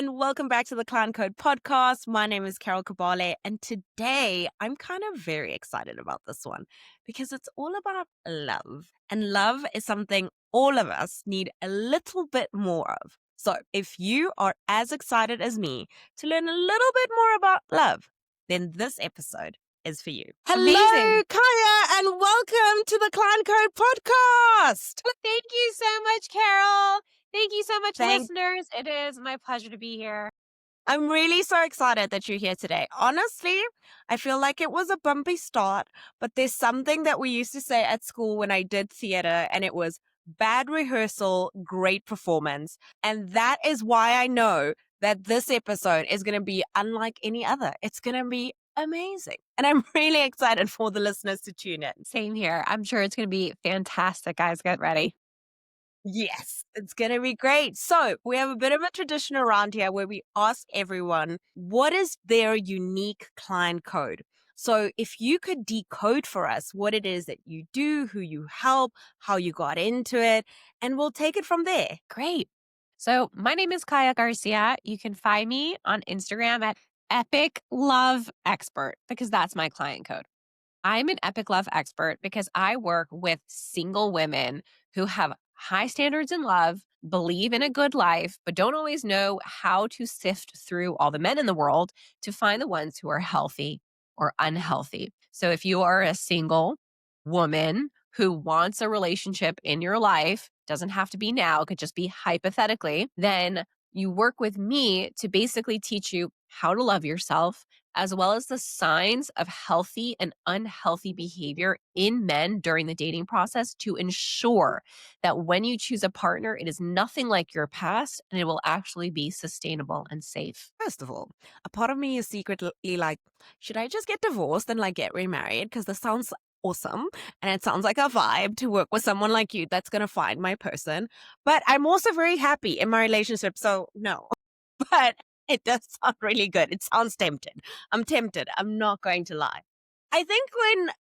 and welcome back to the Clan Code podcast. My name is Carol Kabale, and today I'm kind of very excited about this one because it's all about love. And love is something all of us need a little bit more of. So if you are as excited as me to learn a little bit more about love, then this episode is for you. Hello, Amazing. Chaya, and welcome to the Clan Code podcast. Thank you so much, Carol. Thank you so much, Thank listeners. It is my pleasure to be here. I'm really so excited that you're here today. Honestly, I feel like it was a bumpy start, but there's something that we used to say at school when I did theater, and it was bad rehearsal, great performance. And that is why I know that this episode is going to be unlike any other. It's going to be amazing. And I'm really excited for the listeners to tune in. Same here. I'm sure it's going to be fantastic, guys. Get ready. Yes, it's going to be great. So we have a bit of a tradition around here where we ask everyone, what is their unique client code? So if you could decode for us what it is that you do, who you help, how you got into it, and we'll take it from there. Great. So my name is Chaya Garcia. You can find me on Instagram at Epic Love Expert because that's my client code. I'm an epic love expert because I work with single women who have high standards in love, believe in a good life, but don't always know how to sift through all the men in the world to find the ones who are healthy or unhealthy. So if you are a single woman who wants a relationship in your life, doesn't have to be now, could just be hypothetically, then you work with me to basically teach you how to love yourself, as well as the signs of healthy and unhealthy behavior in men during the dating process to ensure that when you choose a partner, it is nothing like your past and it will actually be sustainable and safe. First of all, a part of me is secretly like, should I just get divorced and like get remarried? Because this sounds awesome and it sounds like a vibe to work with someone like you that's going to find my person. But I'm also very happy in my relationship. So no, but it does sound really good. It sounds tempted. I'm tempted. I'm not going to lie. I think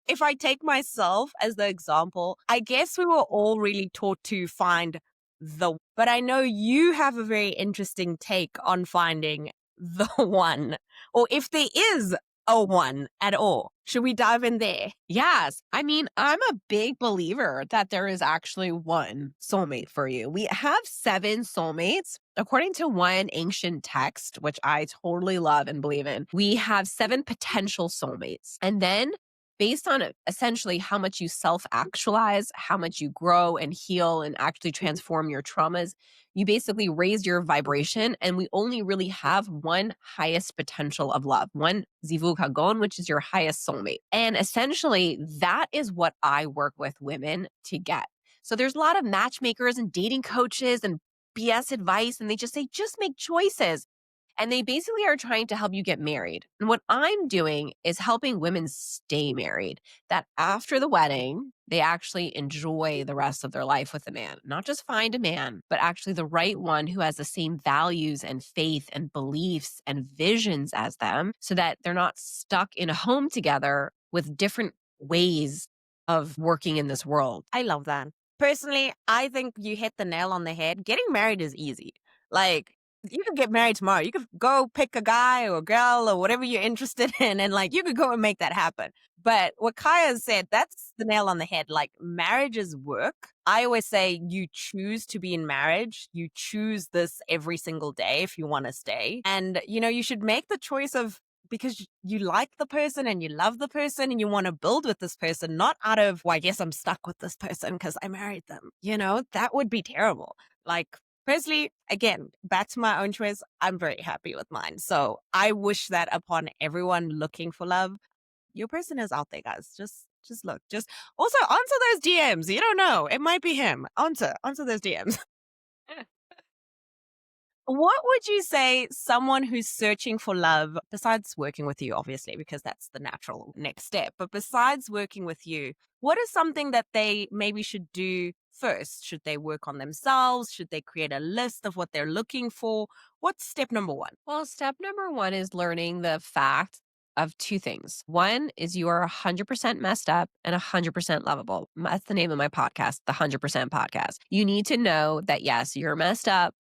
if I take myself as the example, I guess we were all really taught to find but I know you have a very interesting take on finding the one, or if there is a one at all. Should we dive in there? Yes. I mean, I'm a big believer that there is actually one soulmate for you. We have 7 soulmates. According to one ancient text, which I totally love and believe in, we have 7 potential soulmates. And then based on essentially how much you self-actualize, how much you grow and heal and actually transform your traumas, you basically raise your vibration, and we only really have one highest potential of love, one Zivug Hagon, which is your highest soulmate. And essentially, that is what I work with women to get. So there's a lot of matchmakers and dating coaches and BS advice, and they just say, just make choices. And they basically are trying to help you get married. And what I'm doing is helping women stay married, that after the wedding, they actually enjoy the rest of their life with a man, not just find a man, but actually the right one who has the same values and faith and beliefs and visions as them, so that they're not stuck in a home together with different ways of working in this world. I love that. Personally, I think you hit the nail on the head. Getting married is easy. Like, you could get married tomorrow. You could go pick a guy or a girl or whatever you're interested in, and like you could go and make that happen. But what Kaya said, that's the nail on the head. Like, marriage is work. I always say you choose to be in marriage. You choose this every single day if you want to stay. And, you should make the choice of because you like the person and you love the person and you want to build with this person, not out of, well, I guess I'm stuck with this person because I married them. That would be terrible. Like, personally, again, back to my own choice, I'm very happy with mine. So I wish that upon everyone looking for love, your person is out there, guys. Just look. Just also answer those DMs. You don't know. It might be him. Answer those DMs. What would you say someone who's searching for love, besides working with you, obviously, because that's the natural next step, but besides working with you, what is something that they maybe should do first? Should they work on themselves? Should they create a list of what they're looking for? What's step number 1? Well, step number 1 is learning the fact of 2 things. One is you are 100% messed up and 100% lovable. That's the name of my podcast, the 100% podcast. You need to know that, yes, you're messed up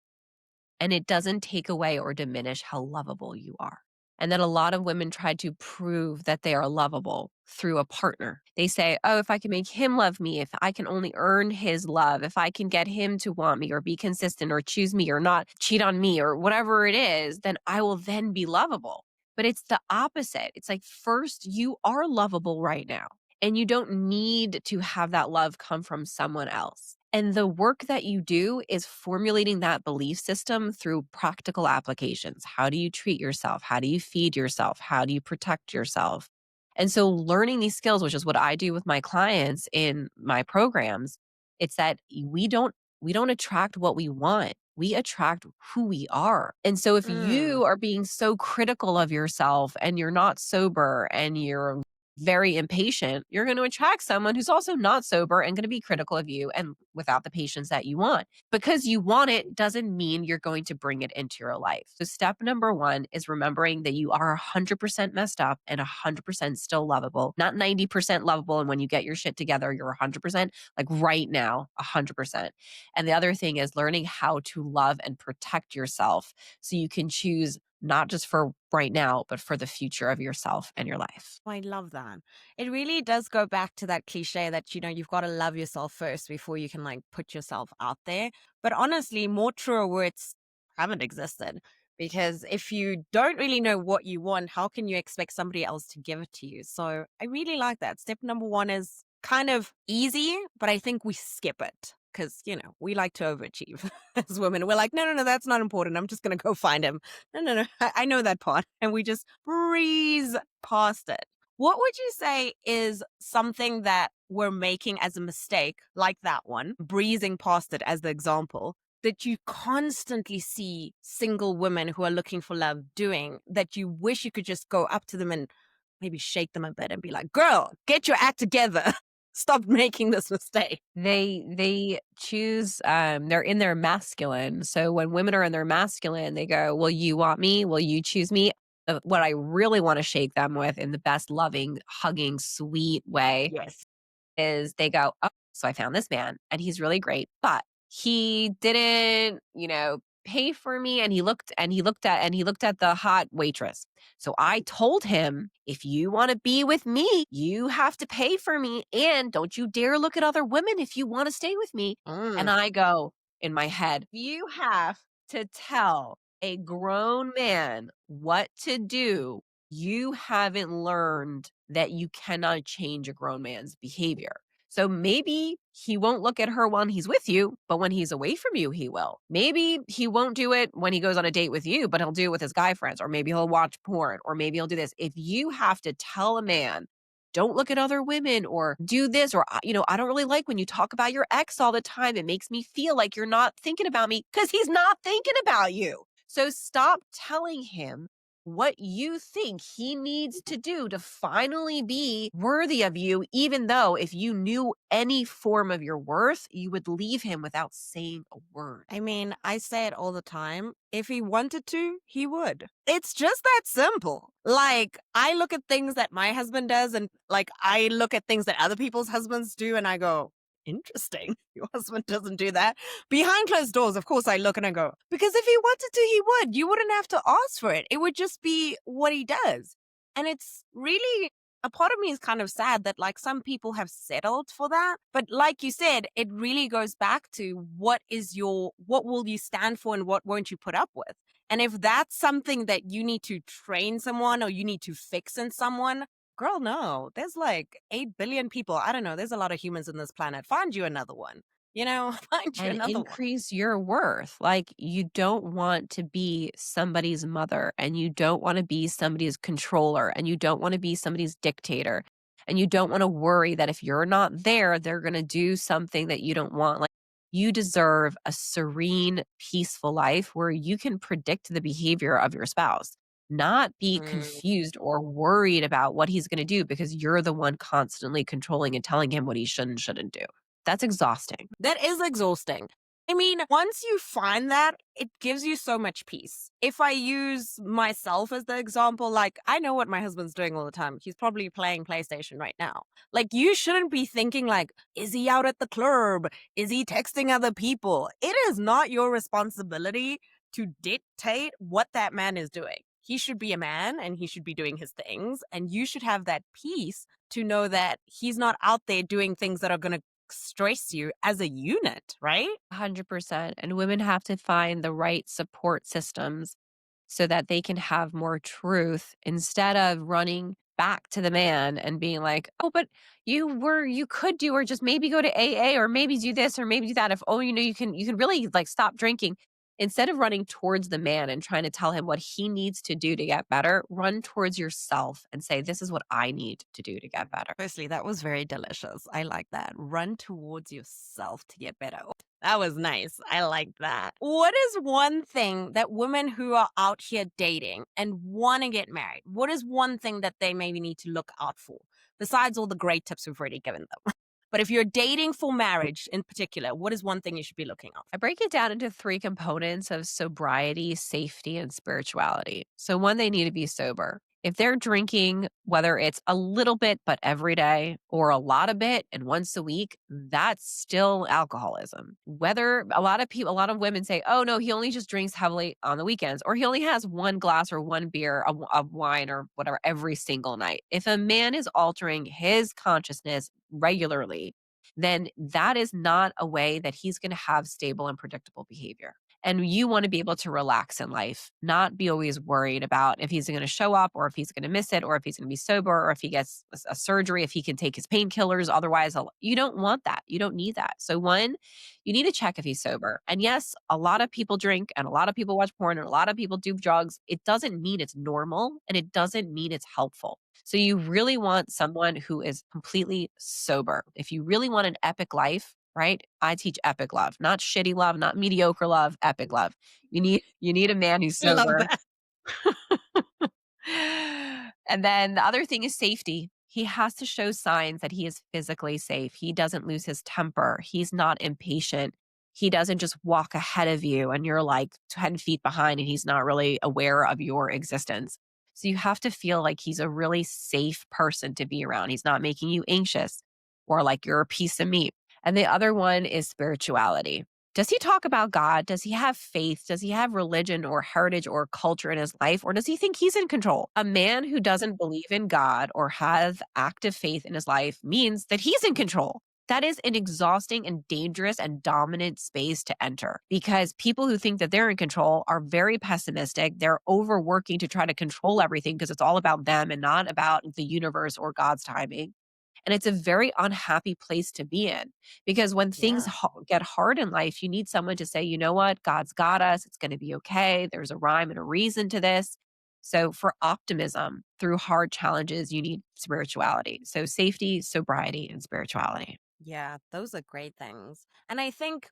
and it doesn't take away or diminish how lovable you are. And then a lot of women try to prove that they are lovable through a partner. They say, oh, if I can make him love me, if I can only earn his love, if I can get him to want me or be consistent or choose me or not cheat on me or whatever it is, then I will then be lovable. But it's the opposite. It's like, first, you are lovable right now, and you don't need to have that love come from someone else. And the work that you do is formulating that belief system through practical applications. How do you treat yourself? How do you feed yourself? How do you protect yourself? And so learning these skills, which is what I do with my clients in my programs, it's that we don't attract what we want. We attract who we are. And so if Mm. you are being so critical of yourself and you're not sober and you're very impatient, you're going to attract someone who's also not sober and going to be critical of you and without the patience that you want. Because you want it doesn't mean you're going to bring it into your life. So, step number one is remembering that you are 100% messed up and 100% still lovable, not 90% lovable. And when you get your shit together, you're 100%, like right now, 100%. And the other thing is learning how to love and protect yourself so you can choose not just for right now, but for the future of yourself and your life. I love that. It really does go back to that cliche that, you've got to love yourself first before you can like put yourself out there. But honestly, more truer words haven't existed because if you don't really know what you want, how can you expect somebody else to give it to you? So I really like that. Step number one is kind of easy, but I think we skip it because, we like to overachieve as women. We're like, no, no, no, that's not important. I'm just going to go find him. No, no, no. I know that part. And we just breeze past it. What would you say is something that we're making as a mistake, like that one, breezing past it as the example, that you constantly see single women who are looking for love doing that you wish you could just go up to them and maybe shake them a bit and be like, girl, get your act together. Stop making this mistake. They choose they're in their masculine. So when women are in their masculine, they go, "Will you want me? Will you choose me?" What I really want to shake them with in the best loving, hugging, sweet way Yes. is they go, "Oh, so I found this man and he's really great, but he didn't, pay for me and he looked at the hot waitress. So I told him, if you want to be with me, you have to pay for me and don't you dare look at other women if you want to stay with me." Mm. And I go in my head, "You have to tell a grown man what to do. You haven't learned that you cannot change a grown man's behavior. So maybe he won't look at her when he's with you, but when he's away from you, he will. Maybe he won't do it when he goes on a date with you, but he'll do it with his guy friends, or maybe he'll watch porn, or maybe he'll do this." If you have to tell a man, don't look at other women or do this, or, I don't really like when you talk about your ex all the time. It makes me feel like you're not thinking about me because he's not thinking about you. So stop telling him what you think he needs to do to finally be worthy of you, even though if you knew any form of your worth, you would leave him without saying a word. I mean, I say it all the time. If he wanted to, he would. It's just that simple. Like, I look at things that my husband does, and like, I look at things that other people's husbands do, and I go, interesting. Your husband doesn't do that. Behind closed doors, of course, I look and I go, because if he wanted to, he would. You wouldn't have to ask for it. It would just be what he does. And it's really a part of me is kind of sad that like some people have settled for that. But like you said, it really goes back to what will you stand for and what won't you put up with? And if that's something that you need to train someone or you need to fix in someone, girl, no. There's like 8 billion people. I don't know. There's a lot of humans in this planet. Find you another one. Find you And another one. increase your worth. Like, you don't want to be somebody's mother, and you don't want to be somebody's controller, and you don't want to be somebody's dictator. And you don't want to worry that if you're not there, they're going to do something that you don't want. Like, you deserve a serene, peaceful life where you can predict the behavior of your spouse, not be Mm. confused or worried about what he's going to do because you're the one constantly controlling and telling him what he should and shouldn't do. That's exhausting. That is exhausting. I mean, once you find that, it gives you so much peace. If I use myself as the example, like I know what my husband's doing all the time. He's probably playing PlayStation right now. Like you shouldn't be thinking like, is he out at the club? Is he texting other people? It is not your responsibility to dictate what that man is doing. He should be a man and he should be doing his things. And you should have that peace to know that he's not out there doing things that are going to stress you as a unit, right? 100%. And women have to find the right support systems so that they can have more truth instead of running back to the man and being like, "Oh, but you could do or just maybe go to AA or maybe do this or maybe do that if oh, you can really like stop drinking." Instead of running towards the man and trying to tell him what he needs to do to get better, run towards yourself and say, "This is what I need to do to get better." Firstly, that was very delicious. I like that. Run towards yourself to get better. That was nice. I like that. What is one thing that women who are out here dating and want to get married, what is one thing that they maybe need to look out for besides all the great tips we've already given them? But if you're dating for marriage in particular, what is one thing you should be looking out I break it down into three components of sobriety, safety, and spirituality. So, one, they need to be sober. If they're drinking, whether it's a little bit, but every day, or a lot of it and once a week, that's still alcoholism. Whether a lot of people, a lot of women say, oh, no, he only just drinks heavily on the weekends, or he only has one glass or one beer of wine or whatever every single night. If a man is altering his consciousness regularly, then that is not a way that he's going to have stable and predictable behavior. And you want to be able to relax in life, not be always worried about if he's going to show up or if he's going to miss it or if he's going to be sober or if he gets a surgery, if he can take his painkillers. Otherwise, you don't want that. You don't need that. So, one, you need to check if he's sober. And yes, a lot of people drink and a lot of people watch porn and a lot of people do drugs. It doesn't mean it's normal and it doesn't mean it's helpful. So you really want someone who is completely sober. If you really want an epic life, right? I teach epic love, not shitty love, not mediocre love, epic love. You need a man who's for? Love sober. that. And then the other thing is safety. He has to show signs that he is physically safe. He doesn't lose his temper. He's not impatient. He doesn't just walk ahead of you and you're like 10 feet behind and he's not really aware of your existence. So you have to feel like he's a really safe person to be around. He's not making you anxious or like you're a piece of meat. And the other one is spirituality. Does he talk about God? Does he have faith? Does he have religion or heritage or culture in his life? Or does he think he's in control? A man who doesn't believe in God or have active faith in his life means that he's in control. That is an exhausting and dangerous and dominant space to enter because people who think that they're in control are very pessimistic. They're overworking to try to control everything because it's all about them and not about the universe or God's timing. And it's a very unhappy place to be in because when things Yeah. get hard in life, you need someone to say, you know what, God's got us. It's going to be okay. There's a rhyme and a reason to this. So, for optimism through hard challenges, you need spirituality. So, safety, sobriety, and spirituality. Yeah, those are great things. And I think,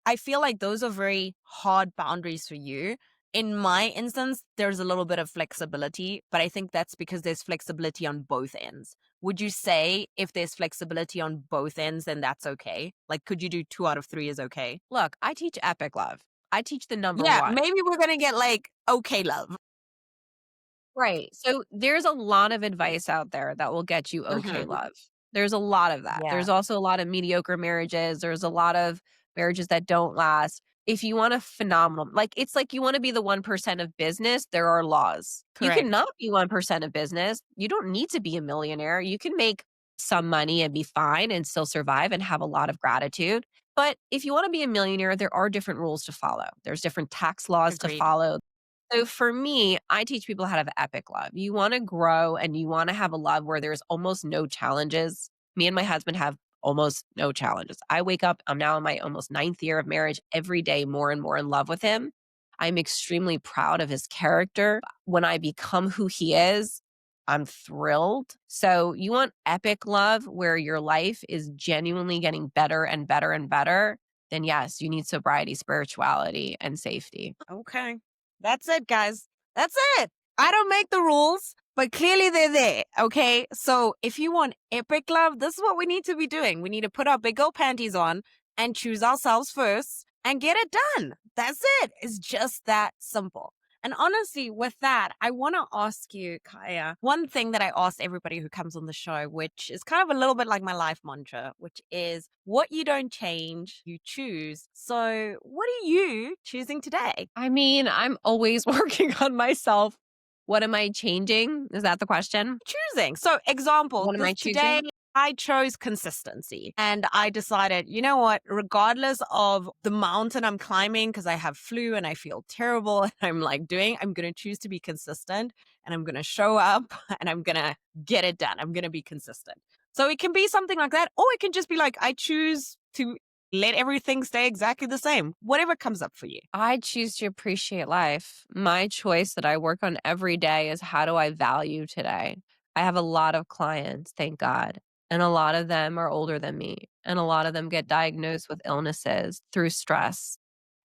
I feel like those are very hard boundaries for you. In my instance, there's a little bit of flexibility, but I think that's because there's flexibility on both ends. Would you say if there's flexibility on both ends, then that's okay? Like, could you do 2 out of 3 is okay? Look, I teach epic love. I teach the number Yeah, one. maybe we're going to get like, okay, love. Right. So there's a lot of advice out there that will get you okay Hmm. love. There's a lot of that. Yeah, There's also a lot of mediocre marriages. There's a lot of marriages that don't last. If you want a phenomenal, like it's like you want to be the 1% of business, there are laws. You correct. cannot be 1% of business. You don't need to be a millionaire. You can make some money and be fine and still survive and have a lot of gratitude. But if you want to be a millionaire, there are different rules to follow. There's different tax laws to Agreed. follow. So for me, I teach people how to have epic love. You want to grow and you want to have a love where there's almost no challenges. Me and my husband have almost no challenges. I wake up, I'm now in my almost ninth year of marriage, every day more and more in love with him. I'm extremely proud of his character. When I become who he is, I'm thrilled. So you want epic love where your life is genuinely getting better and better and better, then yes, you need sobriety, spirituality, and safety. Okay. That's it, guys. That's it. I don't make the rules, but clearly they're there. Okay. So if you want epic love, this is what we need to be doing. We need to put our big old panties on and choose ourselves first and get it done. That's it. It's just that simple. And honestly, with that, I want to ask you, Kaya, one thing that I ask everybody who comes on the show, which is kind of a little bit like my life mantra, which is what you don't change, you choose. So, what are you choosing today? I mean, I'm always working on myself. What am I changing? Is that the question? Choosing. So, example, What am I today choosing? I chose consistency and I decided, you know what, regardless of the mountain I'm climbing, because I have flu and I feel terrible and I'm going to choose to be consistent and I'm going to show up and I'm going to get it done. I'm going to be consistent. So, it can be something like that, or it can just be like, I choose to let everything stay exactly the same, whatever comes up for you. I choose to appreciate life. My choice that I work on every day is how do I value today? I have a lot of clients, thank God. And a lot of them are older than me. And a lot of them get diagnosed with illnesses through stress.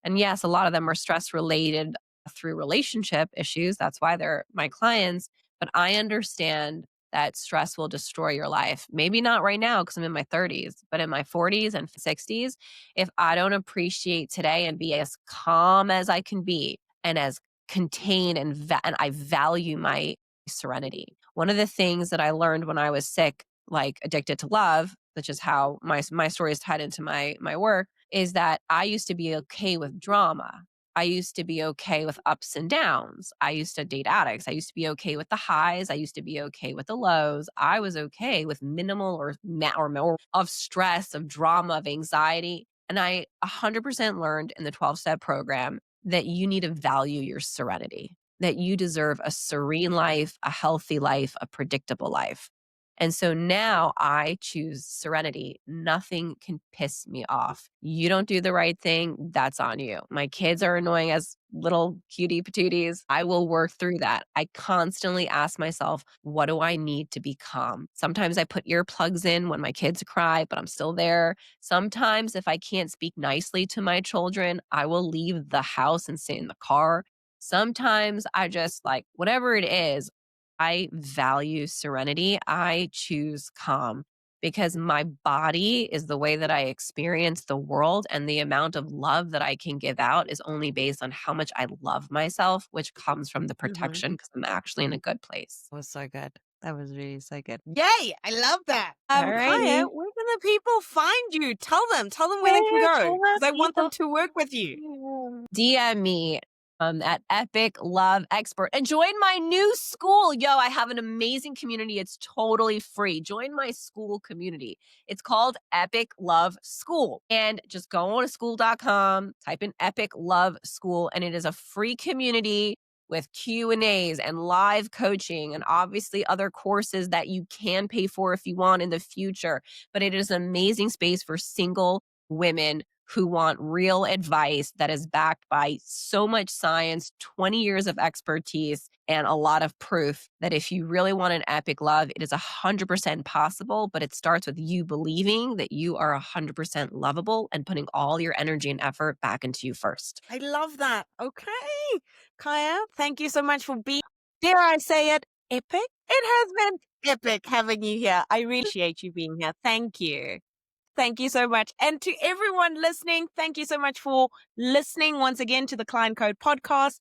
And yes, a lot of them are stress related through relationship issues. That's why they're my clients. But I understand that stress will destroy your life. Maybe not right now because I'm in my 30s, but in my 40s and 60s, if I don't appreciate today and be as calm as I can be and as contained and I value my serenity. One of the things that I learned when I was sick, like addicted to love, which is how my story is tied into my work, is that I used to be okay with drama. I used to be okay with ups and downs. I used to date addicts. I used to be okay with the highs. I used to be okay with the lows. I was okay with minimal or more of stress, of drama, of anxiety. And I 100% learned in the 12-step program that you need to value your serenity, that you deserve a serene life, a healthy life, a predictable life. And so now I choose serenity. Nothing can piss me off. You don't do the right thing, that's on you. My kids are annoying as little cutie patooties. I will work through that. I constantly ask myself, what do I need to be calm? Sometimes I put earplugs in when my kids cry, but I'm still there. Sometimes, if I can't speak nicely to my children, I will leave the house and sit in the car. Sometimes I just like whatever it is, I value serenity. I choose calm because my body is the way that I experience the world, and the amount of love that I can give out is only based on how much I love myself, which comes from the Mhm. protection because I'm actually in a good place. Was so good. That was really so good. Yay! I love that. Kaya, Alrighty. where can the people find you? Tell them where they can Where go can because I want them people to work with you. DM me at Epic Love Expert and join my new school. Yo, I have an amazing community. It's totally free. Join my school community. It's called Epic Love School. And just go on to school.com, type in Epic Love School, and it is a free community with Q&As and live coaching and obviously other courses that you can pay for if you want in the future. But it is an amazing space for single women who want real advice that is backed by so much science, 20 years of expertise, and a lot of proof that if you really want an epic love, it is 100% possible, but it starts with you believing that you are 100% lovable and putting all your energy and effort back into you first. I love that. Okay. Kaya, thank you so much for being, dare I say it, epic? It has been epic having you here. I really appreciate you being here. Thank you. Thank you so much. And to everyone listening, thank you so much for listening once again to the Client Code podcast.